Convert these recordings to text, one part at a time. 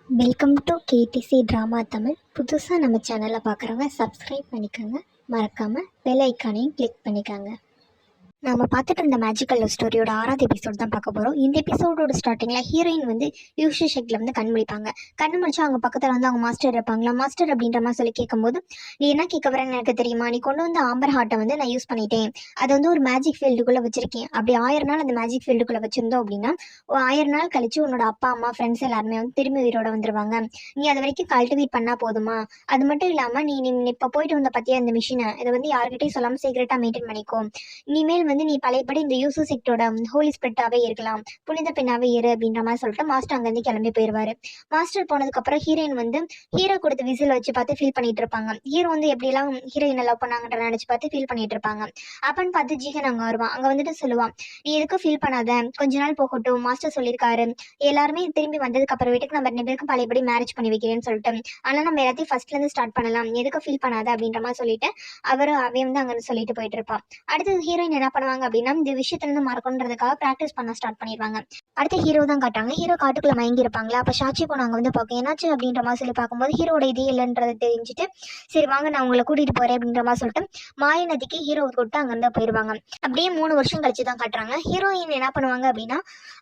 Welcome to KTC drama Tamil. புதுசாக நம்ம சேனலை பார்க்குறவங்க சப்ஸ்கிரைப் பண்ணிக்கோங்க. மறக்காமல் பெல் ஐக்கானையும் கிளிக் பண்ணிக்கோங்க. நம்ம பார்த்துட்டு இருந்த மேஜிக்கல் லவ் ஸ்டோரியோட 6வது எபிசோட் தான் பார்க்க போகிறோம். இந்த எபிசோடோட ஸ்டார்டிங்கில் ஹீரோயின் வந்து யூஷுவல் ஷேக்கில் வந்து கண் முழிப்பாங்க. கண் முழிச்சா அவங்க பக்கத்தில் வந்து அவங்க மாஸ்டர் இருப்பாங்களா. மாஸ்டர் அப்படின்ற மாதிரி சொல்லி கேட்கும்போது, நீ என்ன கேட்க வரேன்னு எனக்கு தெரியுமா, நீ கொண்டு வந்து ஆம்பர் ஹார்ட்டை வந்து நான் யூஸ் பண்ணிட்டேன், அது வந்து ஒரு மேஜிக் ஃபீல்டுக்குள்ளே வச்சிருக்கேன். அப்படி 1000 நாள் அந்த மேஜிக் ஃபீல்டுக்குள்ளே வச்சிருந்தோம் அப்படின்னா 1000 நாள் கழிச்சு உன்னோட அப்பா அம்மா ஃப்ரெண்ட்ஸ் எல்லாருமே வந்து திரும்பி உயிரோட வந்துருவாங்க. நீ அது வரைக்கும் கல்டிவேட் பண்ணால் போதுமா. அது மட்டும் இல்லாமல் நீ இப்போ போயிட்டு வந்த பற்றியா இந்த மிஷினை இதை வந்து யாருக்கிட்டையும் சொல்லாமல் சீக்கிரட்டாக மெயின்டைன் பண்ணிக்கோ. இனிமேல் வந்து நீ பழையபடி இந்த யூசு செக்டோட ஹோலி ஸ்பிரிட்டாவே இருக்கலாம், புனித பெண்ணாவே இரு அப்படின்ற மாதிரி சொல்லிட்டு மாஸ்டர் அங்கேருந்து கிளம்பி போயிடுவாரு. மாஸ்டர் போனதுக்கு அப்புறம் ஹீரோயின் வந்து ஹீரோ கொடுத்த விசில் வச்சு பார்த்து ஃபீல் பண்ணிட்டு இருப்பாங்க. ஹீரோ வந்து எப்படிலாம் ஹீரோயினை லவ் பண்ணாங்கன்ற நினைச்சு பார்த்து ஃபீல் பண்ணிட்டு இருப்பாங்க. அப்பன்னு பார்த்து ஜீகன் அங்கே வருவான். அங்கே வந்துட்டு சொல்லுவான், நீ எதுக்கும் ஃபீல் பண்ணாத, கொஞ்ச நாள் போகட்டும், மாஸ்டர் சொல்லியிருக்காரு எல்லாருமே திரும்பி வந்ததுக்கு அப்புறம் வீட்டுக்கு நம்ம 2 பேருக்கும் பழையபடி மேரேஜ் பண்ணி வைக்கிறேன்னு சொல்லிட்டு, ஆனால் நம்ம எல்லாத்தையும் ஃபர்ஸ்ட்ல இருந்து ஸ்டார்ட் பண்ணலாம், எதுக்கும் ஃபீல் பண்ணாத அப்படின்ற மாதிரி சொல்லிட்டு அவையும் வந்து அங்கே சொல்லிட்டு போயிட்டு இருப்பான். அடுத்து ஹீரோயின் என்ன பண்ணுவாங்க அப்படின்னா இந்த விஷயத்துல இருந்து மறக்கணுன்றதுக்காக ப்ராக்டிஸ் பண்ண ஸ்டார்ட் பண்ணிடுவாங்க. அடுத்து ஹீரோ தான் காட்டாங்க. ஹீரோ காட்டுக்குள்ள மயங்கி இருப்பாங்களா. அப்போ சாட்சி போனாங்க வந்து பார்க்க என்னாச்சு அப்படின்ற மாதிரி சொல்லி பார்க்கும்போது ஹீரோட இதே இல்லைன்றது தெரிஞ்சுட்டு, சரி வாங்க நான் உங்களை கூட்டிட்டு போறேன் அப்படின்ற மாதிரி சொல்லிட்டு மாய நதிக்கு ஹீரோ கூப்பிட்டு அங்கிருந்து போயிடுவாங்க. அப்படியே 3 வருஷம் கழிச்சு தான் காட்டுறாங்க. ஹீரோயின் என்ன பண்ணுவாங்க அப்படின்னா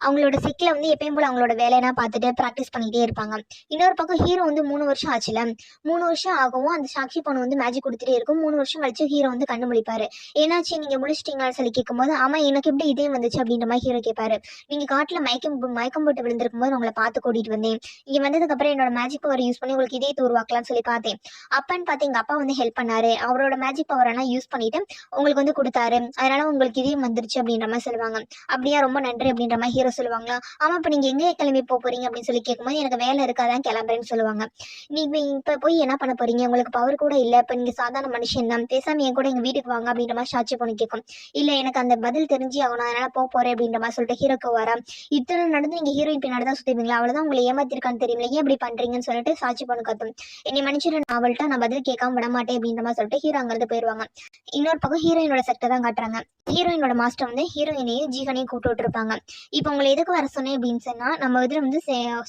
அவங்களோட சிக்கில் வந்து எப்பயும் போல அவங்களோட வேலையெல்லாம் பார்த்துட்டு ப்ராக்டிஸ் பண்ணிட்டே இருப்பாங்க. இன்னொரு பக்கம் ஹீரோ வந்து 3 வருஷம் ஆச்சுல, 3 வருஷம் ஆகவும் அந்த சாட்சி பொண்ணு வந்து மேஜிக் கொடுத்துட்டே இருக்கும். 3 வருஷம் கழிச்சு ஹீரோ வந்து கண்டு முழிப்பாரு. ஏன்னாச்சு நீங்க முடிச்சிட்டீங்கன்னு சொல்லி கேட்கும்போது, ஆமா எனக்கு எப்படி இதே வந்துச்சு அப்படின்ற மாதிரி ஹீரோ கேட்பாரு. நீங்க காட்டுல மயக்கம் போட்டு விழுந்திருக்கும் போது உங்களை பார்த்து கூட்டிட்டு வந்தேன், இங்க வந்ததுக்கு அப்புறம் என்னோட மேஜிக் பவர் யூஸ் பண்ணி உங்களுக்கு இதே உருவாக்கலாம்னு சொல்லி பார்த்தேன். அப்பன்னு பார்த்து எங்க அப்பா வந்து ஹெல்ப் பண்ணாரு, அவரோட மேஜிக் பவர் எல்லாம் யூஸ் பண்ணிட்டு உங்களுக்கு வந்து கொடுத்தாரு, அதனால உங்களுக்கு இதே வந்துருச்சு அப்படின்ற மாதிரி சொல்லுவாங்க. அப்படியா, ரொம்ப நன்றி அப்படின்ற மாதிரி ஹீரோ சொல்லுவாங்களா. ஆமா இப்ப நீங்க எங்கே கிளம்பி போறீங்க அப்படின்னு சொல்லி கேட்கும்போது, எனக்கு வேலை இருக்காதான் கிளம்புறேன்னு சொல்லுவாங்க. நீங்க இப்ப போய் என்ன பண்ண போறீங்க, உங்களுக்கு பவர் கூட இல்ல, இப்ப நீங்க சாதாரண மனுஷன் தான், பேசாம என் கூட எங்க வீட்டுக்கு வாங்க அப்படின்ற மாதிரி சாட்சி பொண்ணு கேட்கும். இல்ல எனக்கு அந்த பதில் தெரிஞ்சு ஆகணும், அதனால போறேன் அப்படின்ற மாதிரி சொல்லிட்டு ஹீரோக்கு வர. இத்தனை நடந்து நீங்க ஹீரோயின் பின்னாடி தான் சுத்திப்பீங்களா, அவ்வளவுதான் உங்களை ஏமாத்திருக்கான்னு தெரியல, ஏன் இப்படி பண்றீங்கன்னு சொல்லிட்டு சாட்சி பொண்ணு கத்தும். என்னை மன்னிச்சிரு, நான் அவள்கிட்ட நான் பதில் கேட்காம விட மாட்டேன் அப்படின்ற மாதிரி சொல்லிட்டு ஹீரோ அங்கிருந்து போயிருவாங்க. இன்னொரு பக்கம் ஹீரோயினோட செக்டர் தான் காட்டுறாங்க. ஹீரோயினோட மாஸ்டர் வந்து ஹீரோயினையும் ஜீகனையும் கூப்பிட்டு இருப்பாங்க. இப்போ உங்களை எதுக்கு வர சொன்னேன் அப்படின்னு சொன்னா, நம்ம இதுல வந்து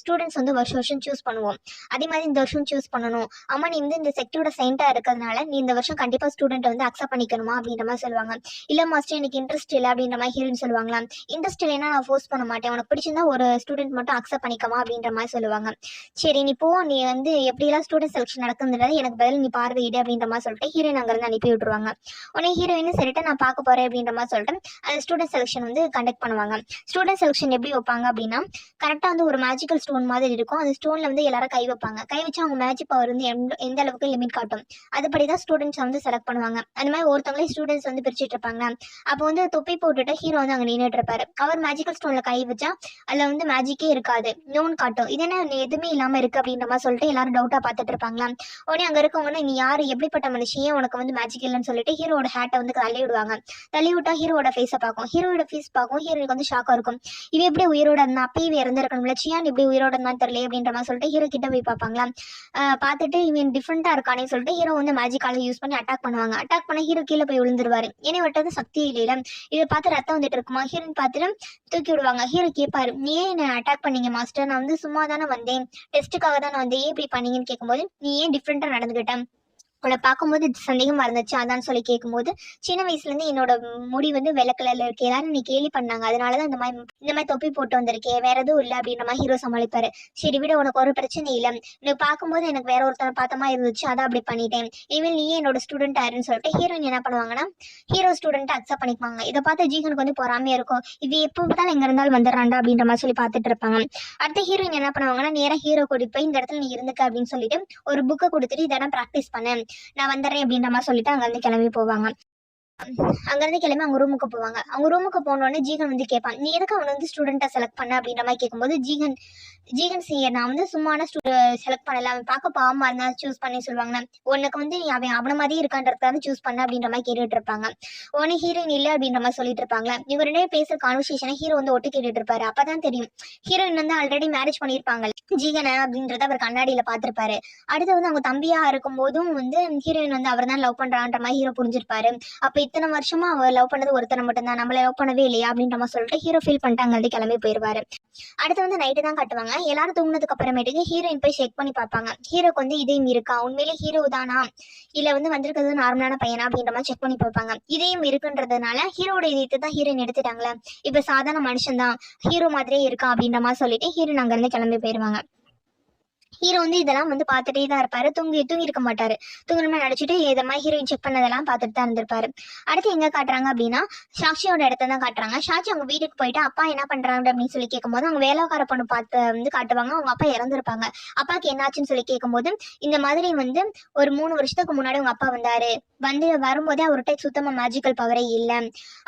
ஸ்டூடெண்ட்ஸ் வந்து வருஷம் சூஸ் பண்ணுவோம், அதே மாதிரி இந்த வருஷம் சூஸ் பண்ணணும். அம்மா நீ வந்து இந்த செக்டரோட செயின்டா இருக்கிறதுனால நீ இந்த வருஷம் கண்டிப்பா ஸ்டூடெண்ட் வந்து அக்செப்ட் பண்ணிக்கணுமா அப்படின்ற மாதிரி சொல்லுவாங்க. இல்ல மாஸ்டர் எனக்கு இன்ட்ரெஸ்ட் இல்லை அப்படின்ற மாதிரி ஹீரோயின் சொல்லுவாங்களா. இன்ட்ரெஸ்ட் இல்லைன்னா நான் ஃபோர்ஸ் பண்ண மாட்டேன், உனக்கு பிடிச்சிருந்தா ஒரு ஸ்டூடெண்ட் மட்டும் அக்செப்ட் பண்ணிக்கமா அப்படின்ற மாதிரி சொல்லுவாங்க. சரி நீ போ, நீ வந்து எப்படிலாம் ஸ்டூடெண்ட் செலக்ஷன் நடக்குதுன்றது எனக்கு பதில் நீ பார்வையிடு அப்படின்ற மாதிரி சொல்லிட்டு ஹீரோயின் அங்கிருந்து அனுப்பி விட்டுருவாங்க. உடனே ஹீரோயின் சரிட்டு நான் பார்க்க போறேன் அப்படின்ற மாதிரி சொல்லிட்டு அந்த ஸ்டூடெண்ட் செலக்ஷன் வந்து கண்டக்ட் பண்ணுவாங்க. ஸ்டூடெண்ட் செலக்ஷன் எப்படி வைப்பாங்க அப்படின்னா, கரெக்டாக வந்து ஒரு மேஜிக்கல் ஸ்டோன் மாதிரி இருக்கும், அந்த ஸ்டோன்ல வந்து எல்லாரும் கை வைப்பாங்க. கை வச்சு அவங்க மேஜிக் பவர் வந்து எந்த அளவுக்கு லிமிட் காட்டும், அதுபடிதான் ஸ்டூடெண்ட்ஸ் வந்து செலக்ட் பண்ணுவாங்க. அந்த மாதிரி ஒருத்தவங்களே ஸ்டூடெண்ட்ஸ் வந்து பிரிச்சுட்டு இருப்பாங்க. அப்போ வந்து தொப்பி போட்டுட்டு ஹீரோ வந்து அங்கே நின்றுட்டு இருப்பாரு. அவர் மேஜிக்கல் ஸ்டோன்ல கை வச்சா அதுல வந்து மேஜிக்கே இருக்காது, நோன் காட்டும். இது என்ன எதுவுமே இல்லாம இருக்கு அப்படின்ற மாதிரி சொல்லிட்டு எல்லாரும் டவுட்டா பார்த்துட்டு இருப்பாங்களா. உடனே அங்க இருக்கவங்க நீ யாரு, எப்படிப்பட்ட மனுஷன், உனக்கு வந்து மேஜிக் இல்லைன்னு சொல்லிட்டு ஹீரோட ஹேட்டை வந்து தள்ளி விடுவாங்க. தள்ளி விட்டா ஹீரோட ஃபேஸை பார்க்கும். ஹீரோட ஃபேஸ் பார்க்கும். ஹீரோக்கு வந்து ஷாக்கா இருக்கும். இவ எப்படி உயிரோட இருந்தா, அப்பயே இறந்துருக்கணும்ல, சியான் எப்படி உயிரோட இருந்தான்னு தெரியல அப்படின்ற மாதிரி சொல்லிட்டு ஹீரோ கிட்ட போய் பார்ப்பாங்களா. பார்த்துட்டு இவன் டிஃப்ரெண்டா இருக்கானே சொல்லிட்டு ஹீரோ வந்து மேஜிக்கால யூஸ் பண்ணி அட்டாக் பண்ணுவாங்க. அட்டாக் பண்ண ஹீரோ கீழே போய் விழுந்துருவாரு. ஏன்னா விட்டது சக்தி இல்லையில, இதை பார்த்து ரத்தம் வந்துட்டு இருக்குமா. ஹீரோயின் பார்த்துட்டு தூக்கி விடுவாங்க. ஹீரோ கேட்பாரு, நீ ஏன் என்ன அட்டாக் பண்ணீங்க மாஸ்டர், நான் வந்து சும்மா தானே வந்தேன், டெஸ்ட்டுக்காக தான் நான் வந்தேன், ஏன் இப்படி பண்ணீங்கன்னு கேட்கும்போது, நீ ஏன் டிஃப்ரெண்டா நடந்துக்கிட்டேன், உன்னை பார்க்கும்போது சந்தேகமா இருந்துச்சு அதான் சொல்லி கேட்கும்போது, சின்ன வயசுல இருந்து என்னோட முடி வந்து வெள்ளை கலர்ல இருக்கு, எல்லாரும் நீ கேலி பண்ணாங்க, அதனாலதான் இந்த மாதிரி தொப்பி போட்டு வந்திருக்கேன், வேற எதுவும் இல்லை அப்படின்ற மாதிரி ஹீரோ சமாளிப்பாரு. சரி விட, உனக்கு ஒரு பிரச்சனை இல்லை, எனக்கு பார்க்கும்போது எனக்கு வேற ஒருத்தனை பார்த்தமா இருந்துச்சு, அதான் அப்படி பண்ணிட்டேன், இனிமேல் நீயே என்னோட ஸ்டூடெண்ட் ஆயிருன்னு சொல்லிட்டு ஹீரோயின் என்ன பண்ணுவாங்கன்னா ஹீரோ ஸ்டூடெண்ட் அக்செப்ட் பண்ணிக்குவாங்க. இதை பார்த்து ஜீகனுக்கு வந்து பொறாமையா இருக்கும், இது எப்போ பார்த்தாலும் எங்க இருந்தாலும் வந்துடுறாண்டா அப்படின்ற மாதிரி சொல்லி பார்த்துட்டு இருப்பாங்க. அடுத்த ஹீரோயின் என்ன பண்ணுவாங்கன்னா நேரா ஹீரோ கூட்டிட்டு போய் இந்த இடத்துல நீ இருந்துக்க அப்படின்னு சொல்லிட்டு ஒரு புக்கை கொடுத்துட்டு இதெல்லாம் ப்ராக்டிஸ் பண்ண, நான் வந்துடுறேன் அப்படின்ற மாதிரி சொல்லிட்டு அங்க இருந்து கிளம்பி போவாங்க. அங்கிருந்து கிளம்பி அவங்க ரூமுக்கு போவாங்க. அவங்க ரூமுக்கு போனோடனே ஜீகன் வந்து கேட்பான், நீ எதுக்கு அவனை வந்து ஸ்டூடெண்ட்டை செலக்ட் பண்ண அப்படின்ற மாதிரி கேட்கும்போது, ஜீகன் சீயர் நான் வந்து சும்மான செலக்ட் பண்ணல, அவன் பார்க்க பாவமா இருந்தா சூஸ் பண்ணி சொல்லுவாங்க, உனக்கு வந்து அவன் அவன மாதிரி இருக்கான்றதுக்காக சூஸ் பண்ண அப்படின்ற மாதிரி கேட்டுட்டு இருப்பாங்க. உடனே ஹீரோயின் இல்லை அப்படின்ற மாதிரி சொல்லிட்டு இருப்பாங்களா. இவங்க 2 பேரும் பேசுற கான்வர்சேஷனை ஹீரோ வந்து ஒட்டு கேட்டுட்டு இருப்பாரு. அப்பதான் தெரியும் ஹீரோயின் வந்து ஆல்ரெடி மேரேஜ் பண்ணியிருப்பாங்க ஜீகனை அப்படின்றத அவர் கண்ணாடியில பார்த்திருப்பாரு. அடுத்து வந்து அவங்க தம்பியா இருக்கும் போதும் வந்து ஹீரோயின் வந்து அவர் தான் லவ் பண்றான்ற மாதிரி ஹீரோ புரிஞ்சிருப்பாரு. அப்ப இத்தனை வருஷமா அவர் லவ் பண்ணது ஒருத்தனை மட்டும் தான், நம்மள லவ் பண்ணவே இல்லையா அப்படின்ற மாதிரி சொல்லிட்டு ஹீரோ ஃபீல் பண்ணிட்டு அங்கிருந்து கிளம்பி போயிருவாரு. அடுத்து வந்து நைட்டு தான் காட்டுவாங்க. எல்லாரும் தூங்கினதுக்கு அப்புறமேட்டுக்கு ஹீரோயின் போய் செக் பண்ணி பார்ப்பாங்க. ஹீரோக்கு வந்து இதயம் இருக்கா, உண்மையிலே ஹீரோ தானா, இல்ல வந்து வந்திருக்கிறது நார்மலான பையனா அப்படின்ற மாதிரி செக் பண்ணி பார்ப்பாங்க. இதயம் இருக்குன்றதுனால ஹீரோட இதயத்தை தான் ஹீரோயின் எடுத்துட்டாங்களே, இப்ப சாதாரண மனுஷன் தான், ஹீரோ மாதிரியே இருக்கா அப்படின்ற மாதிரி சொல்லிட்டு ஹீரோயின் அங்க இருந்து கிளம்பி போயிருவாங்க. ஹீரோ வந்து இதெல்லாம் வந்து பார்த்துட்டே தான் இருப்பாரு. தூங்கி இருக்க மாட்டாரு. தூங்குறமா நடிச்சுட்டு இதை மாதிரி ஹீரோயின் செக் பண்ணதெல்லாம் பார்த்துட்டு தான் இருந்திருப்பாரு. அடுத்து எங்க காட்டுறாங்க அப்படின்னா, சாக்ஷியோட இடத்த தான் காட்டுறாங்க. சாக்ஷி அவங்க வீட்டுக்கு போயிட்டு அப்பா என்ன பண்றாங்க அப்படின்னு சொல்லி கேட்கும்போது அவங்க வேலைக்கார பொண்ணு பார்த்து வந்து காட்டுவாங்க. அவங்க அப்பா இறந்துருப்பாங்க. அப்பாவுக்கு என்னாச்சுன்னு சொல்லி கேட்கும்போது, இந்த மாதிரி வந்து ஒரு 3 வருஷத்துக்கு முன்னாடி உங்க அப்பா வந்தாரு, வந்து வரும்போதே அவர்கிட்ட சுத்தமா மேஜிக்கல் பவரே இல்லை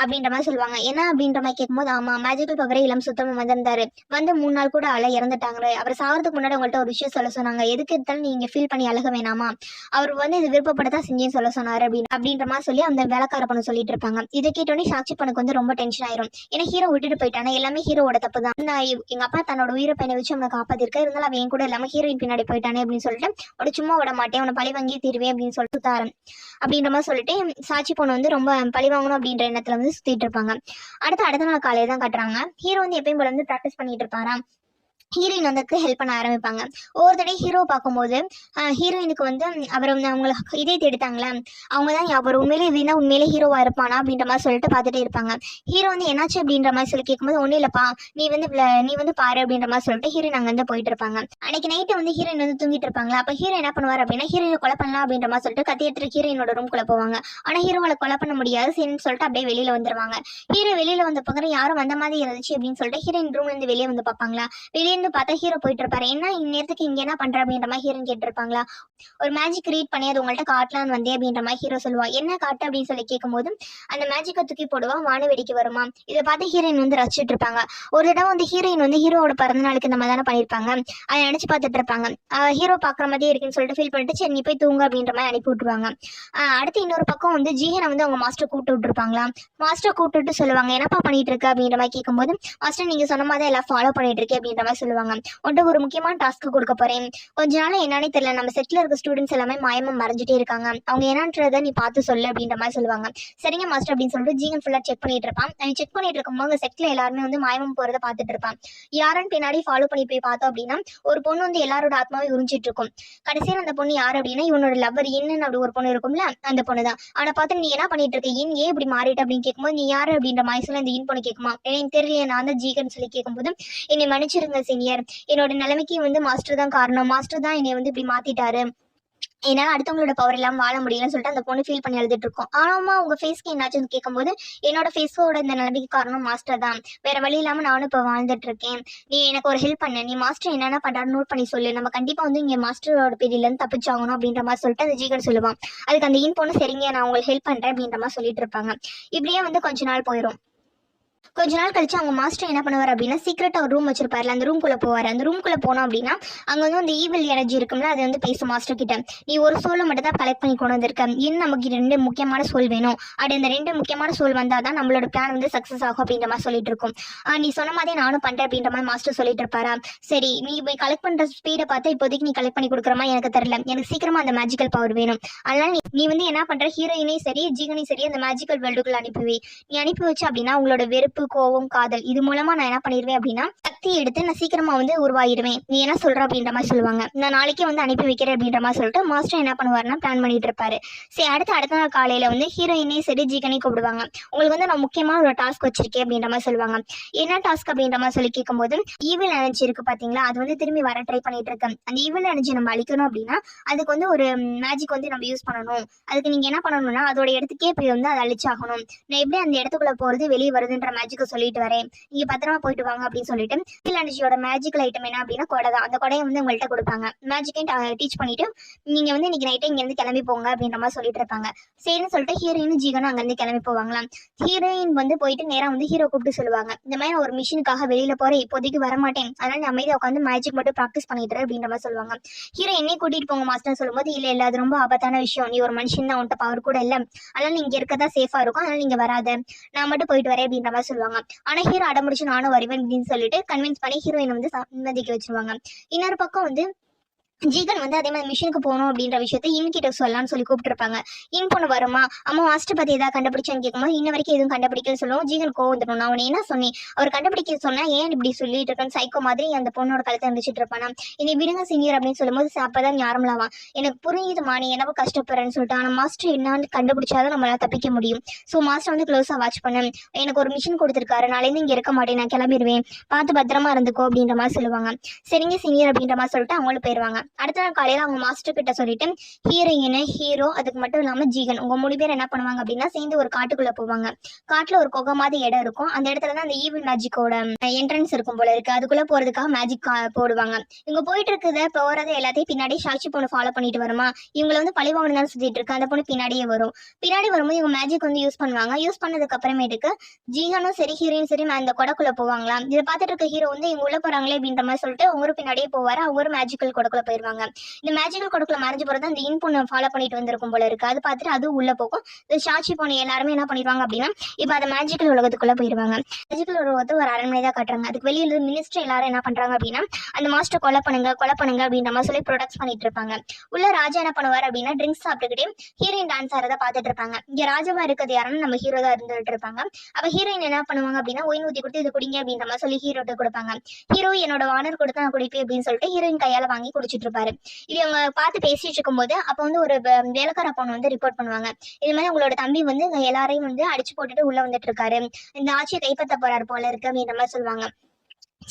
அப்படின்ற மாதிரி சொல்லுவாங்க. என்ன அப்படின்ற மாதிரி கேட்கும்போது, ஆமா மேஜிக்கல் பவரே இல்லாம சுத்தமா வந்திருந்தாரு, வந்து 3 நாள் கூட இறந்துட்டாங்க. அவர் சாகிறதுக்கு முன்னாடி உங்கள்கிட்ட ஒரு விஷயம் சொல்ல சொன்னாங்க, எதுக்கு இருந்தாலும் நீங்க ஃபீல் பண்ணி அழக வேணாமா, அவர் வந்து இது விருப்பப்படத்தான் செஞ்சேன்னு சொல்ல சொன்னாரு அப்படின்ற மாதிரி சொல்லி அந்த வேலைக்கார பொண்ணு சொல்லிட்டு இருப்பாங்க. இதை கேட்டோன்னே சாட்சி பொண்ணுக்கு வந்து ரொம்ப டென்ஷன் ஆயிரும். ஏன்னா ஹீரோ விட்டுட்டு போயிட்டானே, எல்லாமே ஹீரோட தப்பு தான். நான் எங்க அப்பா தன்னோட உயிரை பையனை வச்சு அவனை காப்பாத்திருக்க, இருந்தாலும் அவன் கூட இல்லாம ஹீரோயின் பின்னாடி போயிட்டானே அப்படின்னு சொல்லிட்டு அவனை சும்மா விட மாட்டேன், அவனை பழி வாங்கி தீருவேன் அப்படின்னு சொல்லிட்டு சுத்தாரன் அப்படின்ற மாதிரி சொல்லிட்டு சாட்சி பொண்ணு வந்து ரொம்ப பழி வாங்கணும் அப்படின்ற எண்ணத்துல வந்து சுத்திட்டு இருப்பாங்க. அடுத்த நாள் காலையில தான் காட்டுறாங்க. ஹீரோ வந்து எப்பயும் போல வந்து ப்ராக்டிஸ் பண்ணிட்டு இருப்பாரா. ஹீரோயின் வந்து ஹெல்ப் பண்ண ஆரம்பிப்பாங்க. ஒவ்வொரு தடவை ஹீரோ பார்க்கும்போது ஹீரோயினுக்கு வந்து அவர் வந்து அவங்களுக்கு இதயத்தை எடுத்தாங்களே, அவங்க தான் அவர் உண்மையிலே இதுனா உண்மையிலே ஹீரோவா இருப்பானா அப்படின்ற மாதிரி சொல்லிட்டு பார்த்துட்டே இருப்பாங்க. ஹீரோ வந்து என்னாச்சு அப்படின்ற மாதிரி சொல்லி கேட்கும்போது, ஒன்றும் இல்லப்பா, நீ வந்து பாரு அப்படின்ற மாதிரி சொல்லிட்டு ஹீரோயின் அங்கே வந்து போயிட்டு இருப்பாங்க. அன்னைக்கு நைட்டு வந்து ஹீரோயின் வந்து தூங்கிட்டு இருப்பாங்களா. அப்போ ஹீரோ என்ன பண்ணுவார் அப்படின்னா, ஹீரோயினை கொலை பண்ணலாம் அப்படின்ற மாதிரி சொல்லிட்டு கத்தி எடுத்துட்டு ஹீரோயினோட ரூம்குள்ள போவாங்க. ஆனால் ஹீரோவை கொலை பண்ண முடியாது சரின்னு சொல்லிட்டு அப்படியே வெளியில வந்துருவாங்க. ஹீரோ வெளியில வந்த பக்கம் யாரும் வந்த மாதிரி இருந்துச்சு அப்படின்னு சொல்லிட்டு ஹீரோயின் ரூம்ல இருந்து வெளியே வந்து பார்ப்பாங்களா. வெளியே பார்த்தா ஹீரோ போயிட்டு இருப்பாரு. என்ன இந்நேரத்துக்கு இங்க என்ன பண்ற அப்படின்ற மாதிரி ஹீரோயின் கேட்டிருப்பாங்களா. ஒரு மேஜிக் ரீட் பண்ணி அது உங்கள்ட்ட காட்டலான்னு வந்தே அப்படின்ற மாதிரி ஹீரோ சொல்லுவா. என்ன காட்டு அப்படின்னு சொல்லி கேட்கும்போது அந்த மேஜிக்கை தூக்கி போடுவா, வானவெடிக்கு வருமா. இதை பார்த்து ஹீரோயின் வந்து ரசிச்சுட்டு இருப்பாங்க. ஒரு தடவை வந்து ஹீரோயின் வந்து ஹீரோவோட பிறந்த நாளுக்கு இந்த மாதிரி தானே பண்ணியிருப்பாங்க, அதை நினைச்சு பார்த்துட்டு இருப்பாங்க. ஹீரோ பார்க்குற மாதிரியே இருக்குன்னு சொல்லிட்டு ஃபீல் பண்ணிட்டு சரி நீ போய் தூங்க அப்படின்ற மாதிரி அனுப்பி விட்டுருவாங்க. அடுத்து இன்னொரு பக்கம் வந்து ஜீஹனை வந்து அவங்க மாஸ்டர் கூப்பிட்டு விட்டுருப்பாங்களா. மாஸ்டர் கூப்பிட்டு சொல்லுவாங்க, என்னப்பா பண்ணிட்டு இருக்கு அப்படின்ற மாதிரி கேட்கும்போது, மாஸ்டர் நீங்க சொன்ன மாதிரி எல்லாம் ஃபாலோ பண்ணிட்டு இருக்கேன் அப்படின்ற மாதிரி சொல்லுவாங்க. உன்ட்டு ஒரு முக்கியமான டாஸ்க் கொடுக்க போறேன், கொஞ்ச நாள் என்னன்னே தெரியல, நம்ம செட்ல இருக்க ஸ்டூடெண்ட்ஸ் எல்லாமே மாயமா மறைஞ்சிட்டே இருக்காங்க, அவங்க என்னன்றதை நீ பார்த்து சொல்லு அப்படின்ற மாதிரி சொல்லுவாங்க. சரிங்க மாஸ்டர் அப்படின்னு சொல்லிட்டு ஜீகன் ஃபுல்லா செக் பண்ணிட்டு இருப்பான். செக் பண்ணிட்டு இருக்கும்போது செட்ல எல்லாருமே வந்து மாயமம் போறதை பார்த்துட்டு இருப்பான். யாருன்னு பின்னாடி ஃபாலோ பண்ணி போய் பார்த்தோம் அப்படின்னா, ஒரு பொண்ணு வந்து எல்லாரோட ஆத்மாவை உறிஞ்சிட்டு இருக்கும். கடைசியில் அந்த பொண்ணு யாரு அப்படின்னா, இவனோட லவ்வர் இன்னும் அப்படி ஒரு பொண்ணு இருக்கும்ல, அந்த பொண்ணு தான். அவனை பார்த்து நீ என்ன பண்ணிட்டு இருக்க, ஏன் இப்படி மாறிட்டு அப்படின்னு கேட்கும்போது, நீ யாரு அப்படின்ற மாதிரி சொல்ல இந்த பொண்ணு கேட்குமா. எனக்கு தெரியல, நான் தான் ஜீகன் சொல்லி கேட்கும்போது, என்னை மன்னிச்சிருங்க சீனியர், என்னோட நிலைமைக்கு வந்து மாஸ்டர் தான் காரணம், மாஸ்டர் தான் என்னை வந்து இப்படி மாத்திட்டாரு, என்னால் அடுத்தவங்களோட பவர் இல்லாமல் வாழ முடியலன்னு சொல்லிட்டு அந்த பொண்ணு ஃபீல் பண்ணி எழுதிட்டு இருக்கோம். ஆனாமா உங்க ஃபேஸ்க்கு என்னாச்சுன்னு கேட்கும்போது, என்னோட ஃபேஸோட இந்த நிலைமைக்கு காரணம் மாஸ்டர் தான், வேற வழி இல்லாமல் நானும் இப்போ வாழ்ந்துட்டு இருக்கேன், நீ எனக்கு ஒரு ஹெல்ப் பண்ணு, நீ மாஸ்டர் என்னென்ன பண்றாரு நோட் பண்ணி சொல்லு, நம்ம கண்டிப்பா வந்து இங்கே மாஸ்டரோட பீரியட்லேருந்து தப்பிச்சாகணும் அப்படின்ற மாதிரி சொல்லிட்டு அந்த ஜீகன் சொல்லுவான். அதுக்கு அந்த பொண்ணு சரிங்க நான் உங்களுக்கு ஹெல்ப் பண்றேன் அப்படின்ற மாதிரி சொல்லிட்டு இருப்பாங்க. இப்படியே வந்து கொஞ்ச நாள் போயிடும். கொஞ்ச நாள் கழிச்சு அவங்க மாஸ்டர் என்ன பண்ணுவார் அப்படின்னா, சீக்கிரட்டா ஒரு ரூம் வச்சிருப்பாரு, அந்த ரூம்குள்ள போவார். அந்த ரூம்குள்ள போனோம் அப்படின்னா அங்க வந்து அந்த ஈவில் எனர்ஜி இருக்கும்ல, அது வந்து பேசும் மாஸ்டர் கிட்ட, நீ ஒரு சோலை மட்டும் தான் கலெக்ட் பண்ணி கொண்டு வந்திருக்க, இன்னும் நமக்கு 2 முக்கியமான சோல் வேணும், அப்படி அந்த 2 முக்கியமான சோல் வந்தாதான் நம்மளோட பிளான் வந்து சக்சஸ் ஆகும் அப்படின்ற மாதிரி சொல்லிட்டு இருக்கும். நீ சொன்ன மாதிரி நானும் பண்றேன் அப்படின்ற மாதிரி மாஸ்டர் சொல்லிட்டு இருப்பாரா. சரி நீ போய் கலெக்ட் பண்ற ஸ்பீடை பார்த்தா இப்போதைக்கு நீ கலெக்ட் பண்ணி கொடுக்குற மாதிரி எனக்கு தெரியல, எனக்கு சீக்கிரமா அந்த மேஜிக்கல் பவர் வேணும், அதனால நீ வந்து என்ன பண்ற, ஹீரோயினையும் சரி ஜீகனையும் சரி அந்த மேஜிக்கல் வேர்ல்டுக்குள்ள அனுப்பி நீ அனுப்பி வச்சு அப்படின்னா உங்களோட வெறுப்பு கோவம் காதல் இது மூலமா நான் என்ன பண்ணிடுவேன் அப்படின்னா சக்தி எடுத்து நான் சீக்கிரமா வந்து உருவாயிருவேன், நீ என்ன சொல்ற அப்படின்ற மாதிரி சொல்லுவாங்க. நான் நாளைக்கே வந்து அனுப்பி வைக்கிறேன் அப்படின்ற மாதிரி சொல்லிட்டு மாஸ்டர் என்ன பண்ணுவாருன்னா பிளான் பண்ணிட்டு இருப்பாரு. சரி அடுத்த நாள் காலையில வந்து ஹீரோயினையும் சரி ஜீகனையும் கூப்பிடுவாங்க. உங்களுக்கு வந்து நான் முக்கியமான ஒரு டாஸ்க் வச்சிருக்கேன் அப்படின்ற மாதிரி சொல்லுவாங்க. என்ன டாஸ்க் அப்படின்ற மாதிரி சொல்லி கேட்கும்போது, ஈவில் எனர்ஜி இருக்கு பாத்தீங்களா, அது வந்து திரும்பி வர ட்ரை பண்ணிட்டு இருக்கேன், அந்த ஈவில் எனர்ஜி நம்ம அழிக்கணும் அப்படின்னா அதுக்கு வந்து ஒரு மேஜிக் வந்து நம்ம யூஸ் பண்ணணும், அதுக்கு நீங்க என்ன பண்ணணும்னா அதோட இடத்துக்கே போய் வந்து அதை அழிச்சாகணும், நான் எப்படி அந்த இடத்துக்குள்ள போறது வெளியே வருதுன்ற மேஜிக்கை சொல்லிட்டு வரேன், நீங்க பத்திரமா போயிட்டு வாங்க அப்படின்னு சொல்லிட்டு எனர்ஜியோட மேஜிக்கல் ஐட்டம் என்ன அப்படின்னா கொடை தான். அந்த கொடையை வந்து உங்கள்கிட்ட கொடுப்பாங்க, மேஜிக்கையும் டீச் பண்ணிட்டு நீங்க வந்து இன்னைக்கு நைட்டே இங்க இருந்து கிளம்பி போங்க அப்படின்ற மாதிரி சொல்லிட்டு இருப்பாங்க. சரின்னு சொல்லிட்டு ஹீரோயின் ஜீகனும் அங்க இருந்து கிளம்பி போவாங்களாம். ஹீரோயின் வந்து போயிட்டு நேரா வந்து ஹீரோ கூப்பிட்டு சொல்லுவாங்க, இந்த மாதிரி ஒரு மிஷினுக்காக வெளியில போறேன், இப்போதைக்கு வரமாட்டேன், அதனால நீ அமைதியா உட்காந்து மேஜிக் மட்டும் ப்ராக்டிஸ் பண்ணிட்டு அப்படின்ற மாதிரி சொல்லுவாங்க. ஹீரோ என்னை கூட்டிட்டு போங்க மாஸ்டர் சொல்லும்போது, இல்ல அது ரொம்ப ஆபத்தான விஷயம், நீ ஒரு மனுஷன் தான், உன்ட்ட பவர் கூட இல்ல, அதனால நீங்க இருக்கதான் சேஃபா இருக்கும், அதனால நீங்க வராத, நான் மட்டும் போயிட்டு வரேன் அப்படின்ற மாதிரி சொல்லுவாங்க. ஆனா ஹீரோ அடம்பிடிச்சு நானும் வருவேன் அப்படின்னு சொல்லிட்டு கன்வின்ஸ் பண்ணி ஹீரோயின் வந்து நிம்மதிக்க வச்சிருவாங்க. இன்னொரு பக்கம் வந்து ஜீகன் வந்து அதே மாதிரி மிஷினுக்கு போகணும் அப்படின்ற விஷயத்த இன்கிட்ட சொல்லலாம்னு சொல்லி கூப்பிட்டுருப்பாங்க. இன் பொண்ணு வருமா, அம்மா மாஸ்டர் பத்தி ஏதாவது கண்டுபிடிச்சான்னு கேட்கும்போது இன்ன வரைக்கும் எதுவும் கண்டுபிடிக்கல சொல்லுவோம். ஜீகன் கோவம் வந்துடும். நான் அவனை என்ன சொன்னேன், அவர் கண்டுபிடிக்க சொன்னா ஏன் இப்படி சொல்லிட்டு இருக்கேன், சைக்கோ மாதிரி அந்த பொண்ணோட கழுத்தை இருந்துச்சுட்டு இருப்பானா. என்னை விடுங்க சீனியர் அப்படின்னு சொல்லும்போது அப்பதான் ஞாபகமாவா, எனக்கு புரியுதுமா நீ என்ன கஷ்டப்படுறேன்னு சொல்லிட்டு, ஆனா மாஸ்டர் என்னன்னு கண்டுபிடிச்சாதான் நம்மளால தப்பிக்க முடியும். ஸோ மாஸ்டர் வந்து க்ளோஸா வாட்ச் பண்ணு, எனக்கு ஒரு மிஷின் கொடுத்துருக்காரு, நாளையிருந்து இங்க இருக்க மாட்டேன், நான் கிளம்பிடுவேன், பார்த்து பத்திரமா இருந்துக்கோ அப்படின்ற மாதிரி சொல்லுவாங்க. சரிங்க சீனியர் அப்படின்ற மாதிரி சொல்லிட்டு அவங்களும் போயிருவாங்க. அடுத்த நாள் காலையில அவங்க மாஸ்டர் கிட்ட சொல்லிட்டு ஹீரோயின் ஹீரோ அதுக்கு மட்டும் இல்லாம ஜீகன் உங்க 3 பேர் என்ன பண்ணுவாங்க அப்படின்னா சேர்ந்து ஒரு காட்டுக்குள்ள போவாங்க. காட்டுல ஒரு குகை மாதிரி இடம் இருக்கும். அந்த இடத்துல தான் அந்த ஈவில் மேஜிக்கோட என்ட்ரன்ஸ் இருக்கும் போல இருக்கு. அதுக்குள்ள போறதுக்காக மேஜிக் போடுவாங்க. இவங்க போயிட்டு இருக்குது போறது எல்லாத்தையும் பின்னாடி சாட்சி பொண்ணு ஃபாலோ பண்ணிட்டு வருமா. இவங்களை வந்து பழிவாங்க சுத்திட்டு இருக்கு. அந்த பொண்ணு பின்னாடியே வரும். பின்னாடி வரும்போது இவங்க மேஜிக் வந்து யூஸ் பண்ணுவாங்க. யூஸ் பண்ணதுக்கு அப்புறமேட்டுக்கு ஜீகனும் சரி ஹீரோயும் சரி அந்த கொடக்குள்ள போவாங்களா. இதை பார்த்துட்டு இருக்க ஹீரோ வந்து இவங்க உள்ள போறாங்களே அப்படின்ற மாதிரி சொல்லிட்டு அவங்க பின்னாடியே போவாரு. அவங்க ஒரு மேஜிக்கல் கொடக்குள்ள போயிருவாங்க. இந்த மேஜிக்கல் கொடுக்கல மறைஞ்சு போறது அந்த இன் பொண்ணு ஃபாலோ பண்ணிட்டு வந்திருக்கும் போல இருக்கு. அது பார்த்துட்டு அது உள்ள போகும். இந்த சாட்சி பொண்ணு எல்லாருமே என்ன பண்ணிடுவாங்க அப்படின்னா இப்ப அந்த மேஜிக்கல் உலகத்துக்குள்ள போயிருவாங்க. மேஜிக்கல் உலகத்தை ஒரு அரண்மனை தான் காட்டுறாங்க. அதுக்கு வெளியில மினிஸ்டர் எல்லாரும் என்ன பண்றாங்க அப்படின்னா அந்த மாஸ்டர் கொலை பண்ணுங்க அப்படின்ற மாதிரி சொல்லி ப்ரொடக்ட்ஸ் பண்ணிட்டு இருப்பாங்க. உள்ள ராஜா என்ன பண்ணுவார் அப்படின்னா ட்ரிங்க்ஸ் சாப்பிட்டுக்கிட்டே ஹீரோயின் டான்ஸ் ஆறத பார்த்துட்டு இருப்பாங்க. இங்க ராஜாவா இருக்கிறது யாருன்னு நம்ம ஹீரோ தான் இருந்துட்டு இருப்பாங்க. அப்ப ஹீரோயின் என்ன பண்ணுவாங்க அப்படின்னா ஒயின் ஊத்தி கொடுத்து இது குடிங்க அப்படின்ற மாதிரி சொல்லி ஹீரோட்ட கொடுப்பாங்க. ஹீரோ என்னோட வானர் கொடுத்து நான் குடிப்பேன் அப்படின்னு சொல்லிட்டு ஹீரோயின் கையால வாங்கி குடிச்சிட்டு இருப்பாரு. இது அவங்க பார்த்து பேசிட்டு இருக்கும்போது அப்போ வந்து ஒரு வேலைக்கார பொண்ணு வந்து ரிப்போர்ட் பண்ணுவாங்க. இது மாதிரி உங்களோட தம்பி வந்து எல்லாரையும் வந்து அடிச்சு போட்டுட்டு உள்ள வந்துட்டு இருக்காரு, இந்த ஆட்சியை கைப்பற்ற போறாரு போல இருக்கு அப்படின்ற மாதிரி சொல்லுவாங்க.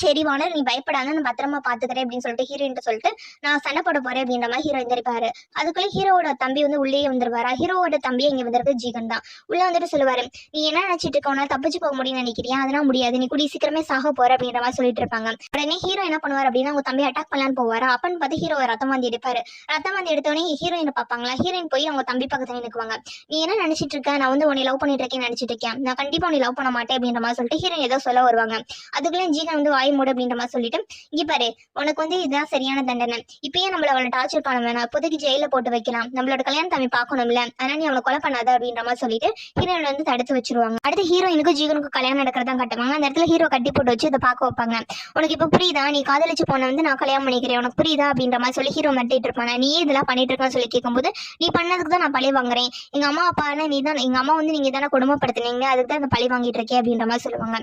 சரி வானர் நீ பயப்படாத, நான் பத்திரமா பாத்துக்கிறேன் அப்படின்னு சொல்லிட்டு ஹீரோயின் சொல்லிட்டு நான் சண்டை போட போறேன் அப்படின்ற மாதிரி ஹீரோ எந்திரிப்பாரு. அதுக்குள்ள ஹீரோவோட தம்பி வந்து உள்ளே வந்துருவாரா. ஹீரோவோட தம்பியை இங்க வந்திருக்கு ஜீகன் தான். உள்ள வந்துட்டு சொல்லுவாரு, நீ என்ன நினைச்சிட்டு இருக்க, உன்னால தப்பிச்சு போக முடியும்னு நினைக்கிறியா, அதெல்லாம் முடியாது, நீ கூடி சீக்கிரமே சாக போற அப்படின்ற மாதிரி சொல்லிட்டு இருப்பாங்க. உடனே ஹீரோ என்ன பண்ணுவார் அப்படின்னா உங்க தம்பி அட்டாக் பண்ணலான்னு போவாரு. அப்பன்னு பார்த்து ஹீரோ ரத்தம் வாந்தி எடுப்பாரு. ரத்தம் வாந்தி எடுத்தோடனே ஹீரோயினை பார்ப்பாங்களா. ஹீரோயின் போய் அவங்க தம்பி பக்கத்துல நிற்குவாங்க. நீ என்ன நினைச்சிட்டு இருக்க, நான் வந்து உன்னை லவ் பண்ணிட்டு இருக்கேன்னு நினைச்சிட்டு இருக்கேன், நான் கண்டிப்பா உன்னை லவ் பண்ண மாட்டேன் அப்படின்ற மாதிரி சொல்லிட்டு ஹீரோயின் ஏதோ சொல்ல வருவாங்க. அதுக்குள்ள ஜீகன் வந்து வாய் மூடு அப்படின்ற மாதிரி சொல்லிட்டு இங்க பாரு உனக்கு வந்து இதுதான் சரியான தண்டனை, இப்பயே நம்மள அவளை டார்ச்சர் பண்ண வேணாம், இப்போதைக்கு ஜெயில போட்டு வைக்கலாம், நம்மளோட கல்யாணம் தம்பி பார்க்கணும்ல, ஆனா நீ அவளை கொலை பண்ணாத அப்படின்ற மாதிரி சொல்லிட்டு ஹீரோயின் வந்து தடுத்து வச்சிருவாங்க. அடுத்து ஹீரோயினுக்கும் ஜீகனுக்கும் கல்யாணம் நடக்கிறதா காட்டுவாங்க. அந்த இடத்துல ஹீரோ கட்டி போட்டு வச்சு இதை பார்க்க வைப்பாங்க. உனக்கு இப்ப புரியுதா, நீ காதலிச்சு போன வந்து நான் கல்யாணம் பண்ணிக்கிறேன், உனக்கு புரியுதா அப்படின்ற மாதிரி சொல்லி ஹீரோ மட்டிட்டு இருப்பாங்க. நீ இதெல்லாம் பண்ணிட்டு இருக்கான்னு சொல்லி கேட்கும்போது நீ பண்ணதுக்கு தான் நான் பழி வாங்குறேன், எங்க அம்மா அப்பா நீ தான், எங்க அம்மா வந்து நீங்க தானே கொடுமைப்படுத்தினீங்க, அதுக்கு தான் இந்த பழி வாங்கிட்டு இருக்கேன் அப்படின்ற மாதிரி சொல்லுவாங்க.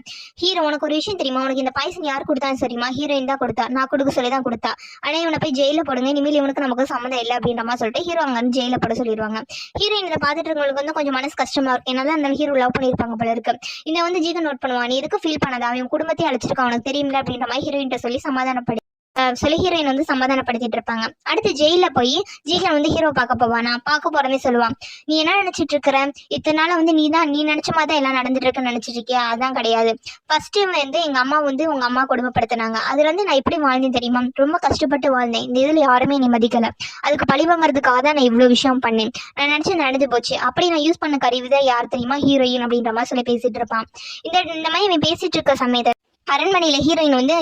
ஹீரோ உனக்கு ஒரு விஷயம் தெரியுமா, உனக்கு இந்த பாய்சன் யார் கொடுத்தான்னு சரிமா, ஹீரோயின் தான் கொடுத்தா, நான் கொடுக்க சொல்லி தான் கொடுத்தா, ஆனா இவனை போய் ஜெயில போடுங்க, இனிமேல் இவனுக்கு நமக்கு சம்மந்தம் இல்லை அப்படின்ற மாதிரி சொல்லிட்டு ஹீரோ அங்க வந்து ஜெயில போட சொல்லிடுவாங்க. ஹீரோயின் இதை பார்த்துட்டு இருக்கவங்களுக்கு வந்து கொஞ்சம் மனசு கஷ்டமா இருக்கு, ஏன்னா அந்த ஹீரோ லவ் பண்ணிருப்பாங்க போல இருக்கு. இதை வந்து ஜீகன் நோட் பண்ணுவான், நீ எதுக்கு ஃபீல் பண்ணாத, அவன் குடும்பத்தையும் அழைச்சிருக்கான் அவனுக்கு தெரியுமில்ல அப்படின்ற மாதிரி ஹீரோயின் சொல்லி சமாதானப்படி சொல்லி ஹீரோயின் வந்து சமாதானப்படுத்திட்டு இருப்பாங்க. அடுத்து ஜெயில போய் ஜீகன் வந்து ஹீரோ பார்க்க போவானா. பார்க்க போறமே சொல்லுவான், நீ என்ன நினைச்சிட்டு இருக்கிற, இத்தனை நாள் வந்து நீ நினைச்ச மாதிரி தான் எல்லாம் நடந்துட்டு இருக்குன்னு நினைச்சிட்டு இருக்கியா, அதான் கிடையாது. ஃபர்ஸ்ட் வந்து எங்க அம்மா வந்து உங்க அம்மா கொடுமைப்படுத்தினாங்க, அதுல வந்து நான் எப்படி வாழ்ந்தேன் தெரியுமா, ரொம்ப கஷ்டப்பட்டு வாழ்ந்தேன், இந்த இதுல யாருமே நீ மதிக்கல, அதுக்கு பழி வாங்குறதுக்காக தான் நான் இவ்வளவு விஷயம் பண்ணேன், நான் நினைச்சு நடந்து போச்சு, அப்படி நான் யூஸ் பண்ண கருவிதான் யார் தெரியுமா, ஹீரோயின் அப்படின்ற மாதிரி சொல்லி பேசிட்டு இருப்பான். இந்த மாதிரி இவன் பேசிட்டு இருக்க சமயத்தை அரண்மனையில ஹீரோயின் வந்து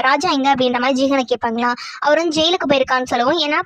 ராஜா எங்க அப்படின்ற மாதிரி ஜீகனை கேட்பாங்களா. அவர் வந்து ஜெயிலுக்கு போயிருக்கான்னு சொல்லவும் ஏன்னா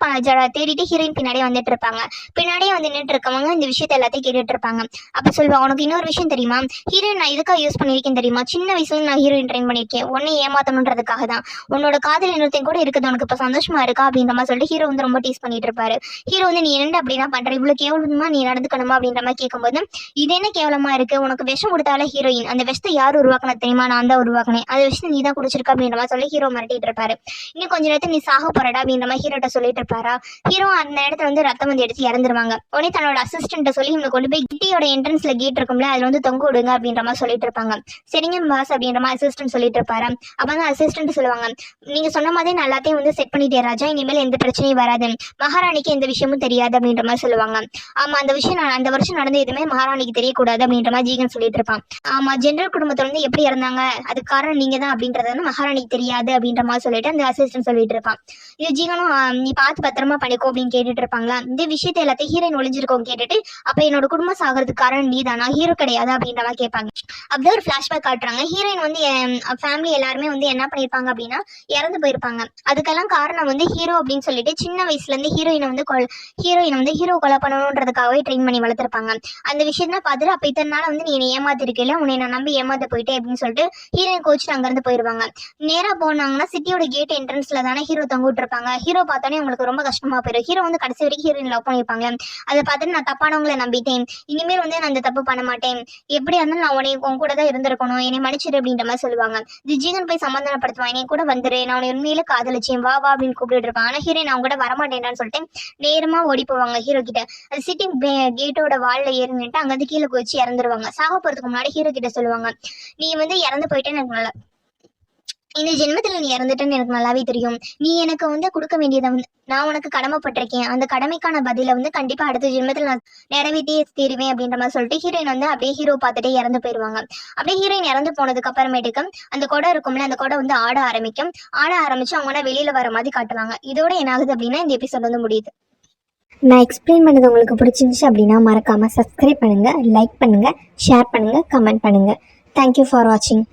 தேடிட்டு ஹீரோயின் பின்னாடியே வந்துட்டு இருப்பாங்க. பின்னாடியே வந்து நின்றுட்டு இருக்கவங்க இந்த விஷயத்த எல்லாத்தையும் கேட்டுட்டு இருப்பாங்க. அப்ப சொல்லுவா, உனக்கு இன்னொரு விஷயம் தெரியுமா, ஹீரோயின் நான் எதுக்காக யூஸ் பண்ணிருக்கேன் தெரியுமா, சின்ன வயசுல நான் ஹீரோயின் ட்ரெயின் பண்ணிருக்கேன், உன்னை ஏமாத்தணுன்றதுக்காக தான், உன்னோட காதல் இன்னொருத்தையும் கூட இருக்குது, உனக்கு இப்ப சந்தோஷமா இருக்கா அப்படின்ற மாதிரி சொல்லிட்டு ஹீரோ வந்து ரொம்ப டீஸ் பண்ணிட்டு இருப்பாரு. ஹீரோ வந்து நீ என்ன அப்படின்னா பண்ற, இவ்வளவு கேவலமா நீ நடந்துக்கணுமா அப்படின்ற மாதிரி கேட்கும்போது இது என்ன கேவலமா இருக்கு, உனக்கு விஷம் கொடுத்தால ஹீரோயின், அந்த விஷத்தை யார் உருவாக்குன தெரியுமா, நான் தான் உருவாக்குனேன், அதை விஷயம் நீ தான் குடிச்சிருக்க அப்படின்ற மாதிரி சொல்லி ஹீரோ மிரட்டிட்டு இருப்பாரு. இன்னும் கொஞ்ச நேரத்துல நீ சாக போறடா அப்படின்ற மாதிரி ஹீரோட்ட சொல்லிட்டு இருப்பாரா. ஹீரோ அந்த இடத்துல வந்து ரத்தம் வந்து எடுத்து இறந்துருவாங்க. உடனே தன்னோட அசிஸ்டன்ட்ட சொல்லி இவங்க கொண்டு போய் கிட்டியோட என்ட்ரன்ஸ்ல கேட் இருக்கும்ல அதுல வந்து தொங்க விடுங்க அப்படின்ற மாதிரி சொல்லிட்டு இருப்பாங்க. சரிங்க பாஸ் அப்படின்ற மாதிரி அசிஸ்டன்ட் சொல்லிட்டு இருப்பாரு. அப்ப வந்து அசிஸ்டன்ட் சொல்லுவாங்க, நீங்க சொன்ன மாதிரி நான் எல்லாத்தையும் வந்து செட் பண்ணிட்டே ராஜா, இனிமேல் எந்த பிரச்சனையும் வராது, மகாராணிக்கு எந்த விஷயமும் தெரியாது அப்படின்ற மாதிரி சொல்லுவாங்க. ஆமா அந்த விஷயம் நான் அந்த வருஷம் நடந்த எதுவுமே மகாராணிக்கு தெரியக்கூடாது அப்படின்ற மாதிரி ஜீகன் சொல்லிட்டு இருப்பான். ஆமா ஜெனரல் குடும்பத்துல வந்து எப்படி இறந்தாங்க அதுக்கு காரணம் நீங்க தான் அப்படின்றது வந்து மகாராணிக்கு தெரியாது அப்படின்ற மாதிரி சொல்லிட்டு அந்த அசிஸ்டன்ட் சொல்லிட்டு இருப்பான். இது ஜீகனும் நீ பார்த்து பத்திரமா பண்ணிக்கோ அப்படின்னு கேட்டுட்டு இருப்பாங்களா. இந்த விஷயத்த எல்லாத்தையும் ஹீரோயின் ஒளிஞ்சிருக்கோம் கேட்டுட்டு அப்ப என்னோட குடும்பம் சாகிறதுக்கு காரணம் நீ தானா, ஹீரோ கிடையாது அப்படின்ற மாதிரி கேட்பாங்க. அப்படியே ஒரு பிளாஷ்பேக் காட்டுறாங்க. ஹீரோயின் வந்து ஃபேமிலி எல்லாருமே வந்து என்ன பண்ணிருப்பாங்க அப்படின்னா இறந்து போயிருப்பாங்க. அதுக்கெல்லாம் காரணம் வந்து ஹீரோ அப்படின்னு சொல்லிட்டு சின்ன வயசுல இருந்து ஹீரோயினை வந்து ஹீரோ கொலை பண்ணணுன்றதுக்காகவே ட்ரெயின் பண்ணி வளர்த்துருப்பாங்க. அந்த விஷயம் தான் பார்த்துட்டு அப்ப இத்தனை நாள் வந்து நீ என்னை ஏமாத்திருக்கல, உன்னை நான் நம்பி ஏமாத்த போயிட்டேன் அப்படின்னு சொல்லிட்டு ஹீரோயின் கோச்சு முடிச்சுட்டு அங்கிருந்து போயிருவாங்க. நேரா போனாங்கன்னா சிட்டியோட கேட் என்ட்ரன்ஸ்ல தானே ஹீரோ தொங்கிட்டு இருப்பாங்க. ஹீரோ பார்த்தோன்னே உங்களுக்கு ரொம்ப கஷ்டமா போயிடும். ஹீரோ வந்து கடைசி வரைக்கும் ஹீரோயின் லவ் பண்ணிருப்பாங்க. அதை பார்த்துட்டு நான் தப்பானவங்களை நம்பிட்டேன், இனிமேல் வந்து நான் அந்த தப்பு பண்ண மாட்டேன், எப்படியா இருந்தாலும் நான் உன் கூட தான் இருந்திருக்கணும், என்னை மன்னிச்சிரு அப்படின்ற மாதிரி சொல்லுவாங்க. ஜிஜிகன் போய் சமாதானப்படுத்துவான், என்னை கூட வந்துரு, நான் உன்னை உண்மையில காதலிச்சேன், வா வா அப்படின்னு கூப்பிட்டு இருப்பான். ஆனா ஹீரோயின் நான் கூட வரமாட்டேன்டான்னு சொல்லிட்டு நேரமா ஓடி போவாங்க ஹீரோ கிட்ட. அது சிட்டி கேட்டோட வால்ல ஏறி நின்று அங்கிருந்து கீழே குதிச்சு இறந்துருவாங்க. சாக போறதுக்கு முன்னாடி ஹீரோ கிட்ட சொல்லுவாங்க, நீ வந்து இறந்து போயிட்டேன்னு எனக்கு நல்லா, இந்த ஜென்மத்துல நீ இறந்துட்டேன்னு எனக்கு நல்லாவே தெரியும், நீ எனக்கு வந்து கொடுக்க வேண்டியதை வந்து நான் உனக்கு கடமைப்பட்டிருக்கேன், அந்த கடமைக்கான பதில வந்து கண்டிப்பா அடுத்த ஜென்மத்துல நான் நிறைவேற்றியே தீருவேன் அப்படின்ற மாதிரி சொல்லிட்டு ஹீரோயின் வந்து அப்படியே ஹீரோ பார்த்துட்டே இறந்து போயிருவாங்க. அப்படியே ஹீரோயின் இறந்து போனதுக்கு அப்புறமேட்டுக்கு அந்த கொடை இருக்கும்ல, அந்த கொடை வந்து ஆட ஆரம்பிச்சு அவங்க வெளியில வர மாதிரி காட்டுவாங்க. இதோட என்ன ஆகுது அப்படின்னா இந்த எபிசோட் வந்து முடியுது. நான் எக்ஸ்பிளைன் பண்ணது உங்களுக்கு பிடிச்சிருந்துச்சு அப்படின்னா மறக்காமல் சப்ஸ்கிரைப் பண்ணுங்கள், லைக் பண்ணுங்கள், ஷேர் பண்ணுங்கள், கமெண்ட் பண்ணுங்கள். தேங்க்யூ ஃபார் வாட்சிங்.